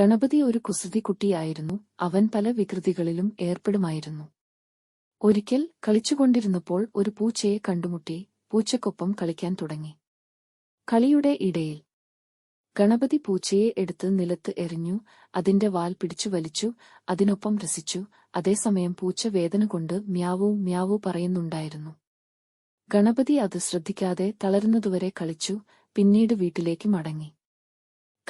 ഗണപതി ഒരു കുസൃതിക്കുട്ടിയായിരുന്നു. അവൻ പല വികൃതികളിലും ഏർപ്പെടുമായിരുന്നു. ഒരിക്കൽ കളിച്ചുകൊണ്ടിരുന്നപ്പോൾ ഒരു പൂച്ചയെ കണ്ടുമുട്ടി. പൂച്ചക്കൊപ്പം കളിക്കാൻ തുടങ്ങി. കളിയുടെ ഇടയിൽ ഗണപതി പൂച്ചയെ എടുത്ത് നിലത്ത് എറിഞ്ഞു. അതിന്റെ വാൽ പിടിച്ചു വലിച്ചു. അതിനൊപ്പം രസിച്ചു. അതേസമയം പൂച്ച വേദന കൊണ്ട് മ്യാവൂ മ്യാവൂ പറയുന്നുണ്ടായിരുന്നു. ഗണപതി അത് ശ്രദ്ധിക്കാതെ തളരുന്നതുവരെ കളിച്ചു. പിന്നീട് വീട്ടിലേക്ക് മടങ്ങി.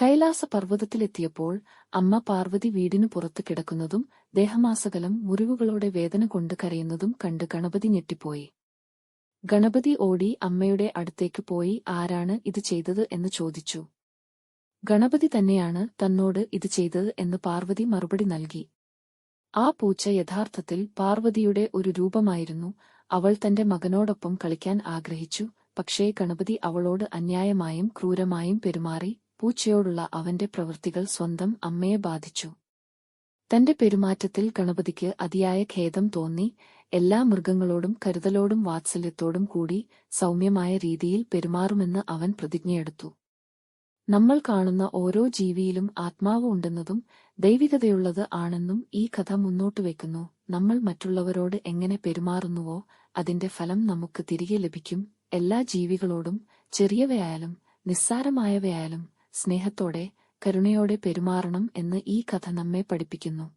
കൈലാസ പർവ്വതത്തിലെത്തിയപ്പോൾ അമ്മ പാർവതി വീടിനു പുറത്ത് കിടക്കുന്നതും ദേഹമാസകലം മുറിവുകളോടെ വേദന കൊണ്ട് കരയുന്നതും കണ്ട് ഗണപതി ഞെട്ടിപ്പോയി. ഗണപതി ഓടി അമ്മയുടെ അടുത്തേക്ക് പോയി ആരാണ് ഇത് ചെയ്തത് എന്ന് ചോദിച്ചു. ഗണപതി തന്നെയാണ് തന്നോട് ഇത് ചെയ്തത് എന്ന് പാർവതി മറുപടി നൽകി. ആ പൂച്ച യഥാർത്ഥത്തിൽ പാർവതിയുടെ ഒരു രൂപമായിരുന്നു. അവൾ തന്റെ മകനോടൊപ്പം കളിക്കാൻ ആഗ്രഹിച്ചു. പക്ഷേ ഗണപതി അവളോട് അന്യായമായും ക്രൂരമായും പെരുമാറി. പൂച്ചയോടുള്ള അവന്റെ പ്രവൃത്തികൾ സ്വന്തം അമ്മയെ ബാധിച്ചു. തന്റെ പെരുമാറ്റത്തിൽ ഗണപതിക്ക് അതിയായ ഖേദം തോന്നി. എല്ലാ മൃഗങ്ങളോടും കരുതലോടും വാത്സല്യത്തോടും കൂടി സൗമ്യമായ രീതിയിൽ പെരുമാറുമെന്ന് അവൻ പ്രതിജ്ഞയെടുത്തു. നമ്മൾ കാണുന്ന ഓരോ ജീവിയിലും ആത്മാവ് ഉണ്ടെന്നതും ദൈവികതയുള്ളത് ആണെന്നും ഈ കഥ മുന്നോട്ടുവെക്കുന്നു. നമ്മൾ മറ്റുള്ളവരോട് എങ്ങനെ പെരുമാറുന്നുവോ അതിന്റെ ഫലം നമുക്ക് തിരികെ ലഭിക്കും. എല്ലാ ജീവികളോടും, ചെറിയവയായാലും നിസ്സാരമായവയായാലും, സ്നേഹത്തോടെ, കരുണയോടെ പെരുമാറണം എന്ന് ഈ കഥ നമ്മെ പഠിപ്പിക്കുന്നു.